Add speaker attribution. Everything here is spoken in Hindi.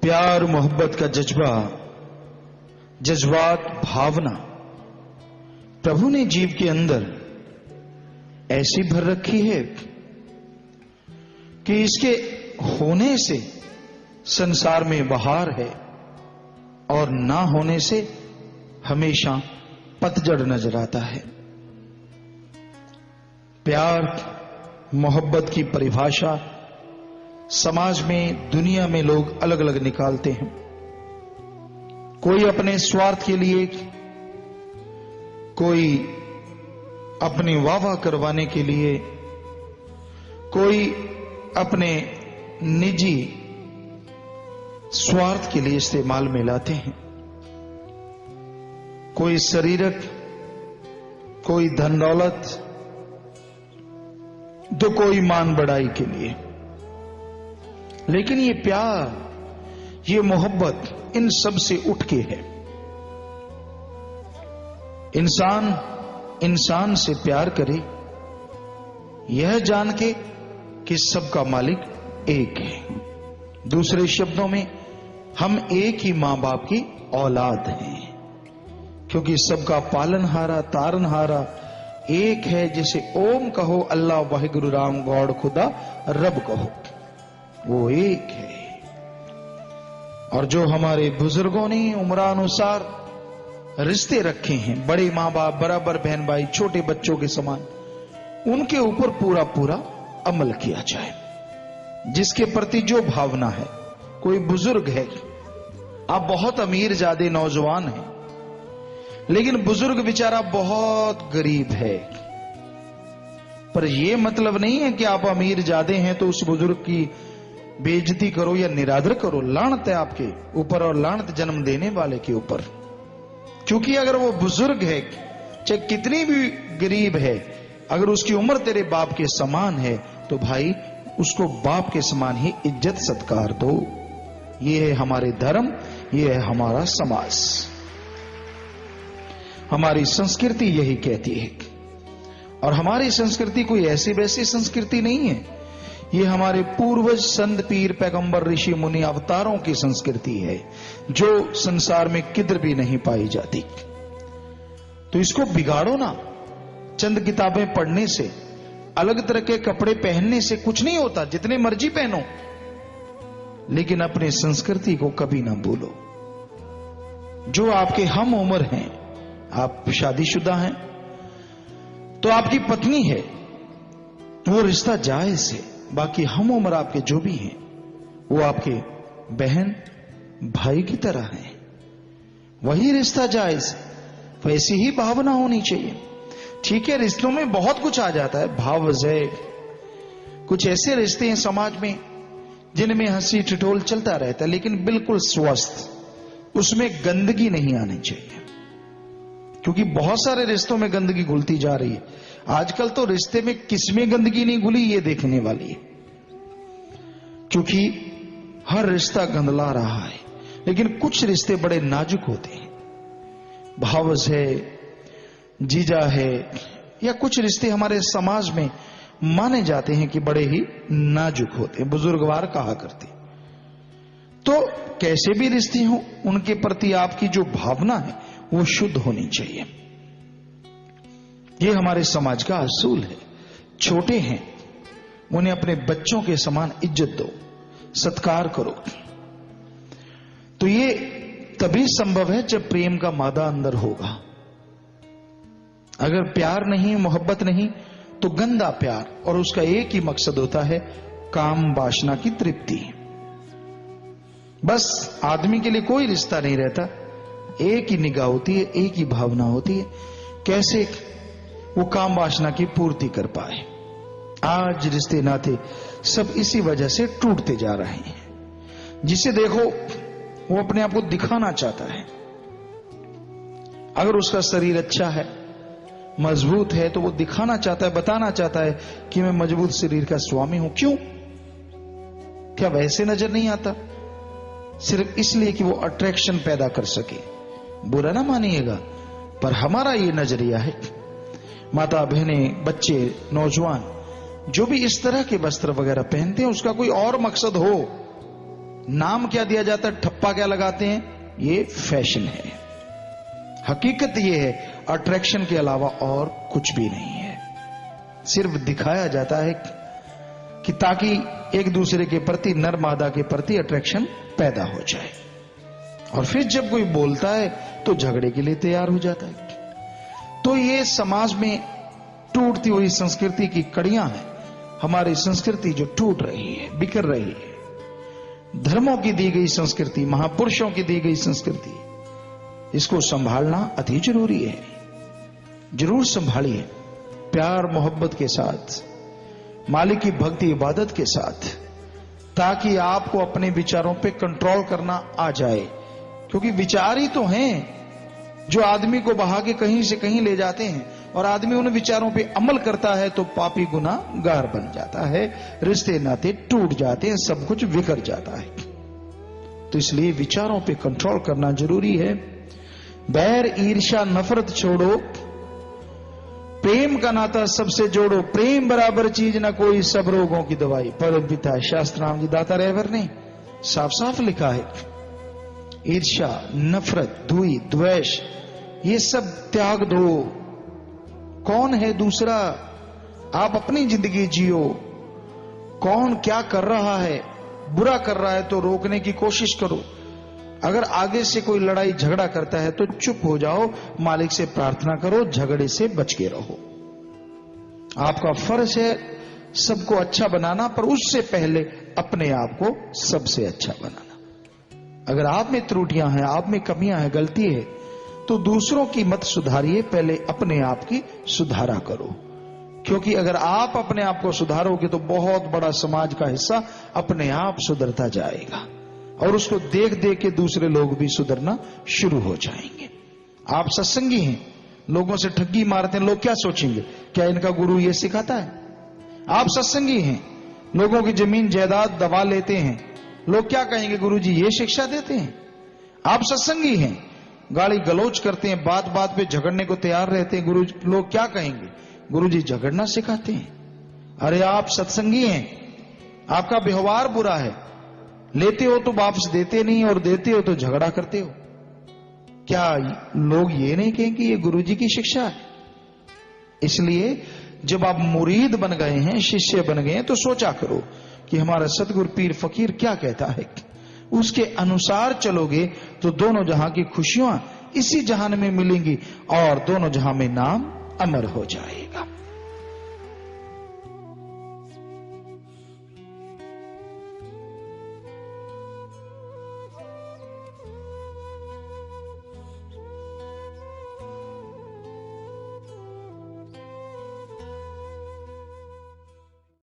Speaker 1: प्यार मोहब्बत का जज्बा, जज्बात, भावना प्रभु ने जीव के अंदर ऐसी भर रखी है कि इसके होने से संसार में बहार है और ना होने से हमेशा पतझड़ नजर आता है। प्यार मोहब्बत की परिभाषा समाज में, दुनिया में लोग अलग अलग निकालते हैं। कोई अपने स्वार्थ के लिए, कोई अपनी वाह करवाने के लिए, कोई अपने निजी स्वार्थ के लिए इस्तेमाल में लाते हैं। कोई शरीरक, कोई धन दौलत, तो कोई मान बढ़ाई के लिए। लेकिन ये प्यार, ये मोहब्बत इन सब से उठ के है। इंसान इंसान से प्यार करे यह जान के कि सबका मालिक एक है। दूसरे शब्दों में हम एक ही मां बाप की औलाद हैं, क्योंकि सबका पालनहारा तारनहारा एक है। जैसे ओम कहो अल्लाह वाहिगुरु राम गौड़ खुदा रब कहो, वो एक है। और जो हमारे बुजुर्गों ने उम्रानुसार रिश्ते रखे हैं, बड़े मां बाप, बराबर बहन भाई, छोटे बच्चों के समान, उनके ऊपर पूरा पूरा अमल किया जाए। जिसके प्रति जो भावना है, कोई बुजुर्ग है, आप बहुत अमीर जादे नौजवान हैं, लेकिन बुजुर्ग बेचारा बहुत गरीब है, पर यह मतलब नहीं है कि आप अमीर जादे हैं तो उस बुजुर्ग की बेइज्जती करो या निरादर करो। लानत है आपके ऊपर और लानत जन्म देने वाले के ऊपर। क्योंकि अगर वो बुजुर्ग है, चाहे कितनी भी गरीब है, अगर उसकी उम्र तेरे बाप के समान है तो भाई उसको बाप के समान ही इज्जत सत्कार दो। ये है हमारे धर्म, ये है हमारा समाज, हमारी संस्कृति यही कहती है। और हमारी संस्कृति कोई ऐसी वैसी संस्कृति नहीं है, ये हमारे पूर्वज संत पीर पैगंबर ऋषि मुनि अवतारों की संस्कृति है, जो संसार में किधर भी नहीं पाई जाती। तो इसको बिगाड़ो ना। चंद किताबें पढ़ने से, अलग तरह के कपड़े पहनने से कुछ नहीं होता, जितने मर्जी पहनो, लेकिन अपनी संस्कृति को कभी ना भूलो। जो आपके हम उम्र हैं, आप शादीशुदा हैं तो आपकी पत्नी है, वो रिश्ता जायज है। बाकी हम उम्र आपके जो भी हैं, वो आपके बहन भाई की तरह हैं, वही रिश्ता जायज, वैसी ही भावना होनी चाहिए। ठीक है, रिश्तों में बहुत कुछ आ जाता है, भाव है। कुछ ऐसे रिश्ते हैं समाज में जिनमें हंसी ठिठोल चलता रहता है, लेकिन बिल्कुल स्वस्थ, उसमें गंदगी नहीं आनी चाहिए। क्योंकि बहुत सारे रिश्तों में गंदगी घुलती जा रही है। आजकल तो रिश्ते में किसमें गंदगी नहीं घुली ये देखने वाली है, क्योंकि हर रिश्ता गंदला रहा है। लेकिन कुछ रिश्ते बड़े नाजुक होते हैं, भावज है, जीजा है, या कुछ रिश्ते हमारे समाज में माने जाते हैं कि बड़े ही नाजुक होते हैं, बुजुर्गवार कहा करते। तो कैसे भी रिश्ते हो, उनके प्रति आपकी जो भावना है वो शुद्ध होनी चाहिए। ये हमारे समाज का असूल है। छोटे हैं, उन्हें अपने बच्चों के समान इज्जत दो, सत्कार करो। तो ये तभी संभव है जब प्रेम का मादा अंदर होगा। अगर प्यार नहीं, मोहब्बत नहीं, तो गंदा प्यार, और उसका एक ही मकसद होता है काम वासना की तृप्ति। बस आदमी के लिए कोई रिश्ता नहीं रहता, एक ही निगाह होती है, एक ही भावना होती है, कैसे वो काम वासना की पूर्ति कर पाए। आज रिश्ते नाते सब इसी वजह से टूटते जा रहे हैं। जिसे देखो वो अपने आप को दिखाना चाहता है। अगर उसका शरीर अच्छा है, मजबूत है, तो वो दिखाना चाहता है, बताना चाहता है कि मैं मजबूत शरीर का स्वामी हूं। क्यों? क्या वैसे नजर नहीं आता? सिर्फ इसलिए कि वो अट्रैक्शन पैदा कर सके। बुरा ना मानिएगा, पर हमारा ये नजरिया है। माता बहनें, बच्चे, नौजवान जो भी इस तरह के वस्त्र वगैरह पहनते हैं, उसका कोई और मकसद हो नाम क्या दिया जाता है, ठप्पा क्या लगाते हैं, ये फैशन है। हकीकत ये है अट्रैक्शन के अलावा और कुछ भी नहीं है। सिर्फ दिखाया जाता है कि ताकि एक दूसरे के प्रति, नर मादा के प्रति अट्रैक्शन पैदा हो जाए, और फिर जब कोई बोलता है तो झगड़े के लिए तैयार हो जाता है। तो ये समाज में टूटती हुई संस्कृति की कड़ियां हैं। हमारी संस्कृति जो टूट रही है, बिखर रही है, धर्मों की दी गई संस्कृति, महापुरुषों की दी गई संस्कृति, इसको संभालना अति जरूरी है। जरूर संभालिए, प्यार मोहब्बत के साथ, मालिक की भक्ति इबादत के साथ, ताकि आपको अपने विचारों पे कंट्रोल करना आ जाए। क्योंकि विचार ही तो हैं जो आदमी को बहा के कहीं से कहीं ले जाते हैं, और आदमी उन विचारों पे अमल करता है तो पापी गुनाहगार बन जाता है, रिश्ते नाते टूट जाते हैं, सब कुछ बिखर जाता है। तो इसलिए विचारों पे कंट्रोल करना जरूरी है। बैर ईर्ष्या नफरत छोड़ो, प्रेम का नाता सबसे जोड़ो, प्रेम बराबर चीज ना कोई, सब रोगों की दवाई। परम पिता शास्त्राम जी दाता रहवर ने साफ साफ लिखा है, ईर्ष्या नफरत द्वेष द्वेष ये सब त्याग दो। कौन है दूसरा, आप अपनी जिंदगी जियो। कौन क्या कर रहा है, बुरा कर रहा है तो रोकने की कोशिश करो। अगर आगे से कोई लड़ाई झगड़ा करता है तो चुप हो जाओ, मालिक से प्रार्थना करो, झगड़े से बच के रहो। आपका फर्ज है सबको अच्छा बनाना, पर उससे पहले अपने आप को सबसे अच्छा बनाना। अगर आप में त्रुटियां हैं, आप में कमियां हैं, गलती है, तो दूसरों की मत सुधारिए, पहले अपने आप की सुधारा करो। क्योंकि अगर आप अपने आप को सुधारोगे तो बहुत बड़ा समाज का हिस्सा अपने आप सुधरता जाएगा, और उसको देख देख के दूसरे लोग भी सुधरना शुरू हो जाएंगे। आप सत्संगी हैं, लोगों से ठगी मारते हैं, लोग क्या सोचेंगे, क्या इनका गुरु ये सिखाता है? आप सत्संगी हैं, लोगों की जमीन जायदाद दबा लेते हैं, लोग क्या कहेंगे, गुरुजी ये शिक्षा देते हैं? आप सत्संगी हैं, गाली गलौज करते हैं, बात बात पे झगड़ने को तैयार रहते हैं, गुरु लोग क्या कहेंगे, गुरुजी झगड़ना सिखाते हैं। अरे आप सत्संगी हैं, आपका व्यवहार बुरा है, लेते हो तो वापस देते नहीं, और देते हो तो झगड़ा करते हो। क्या लोग ये नहीं कहेंगे ये गुरुजी की शिक्षा है? इसलिए जब आप मुरीद बन गए हैं, शिष्य बन गए हैं, तो सोचा करो कि हमारा सतगुरु पीर फकीर क्या कहता है, उसके अनुसार चलोगे तो दोनों जहां की खुशियां इसी जहान में मिलेंगी, और दोनों जहां में नाम अमर हो जाएगा।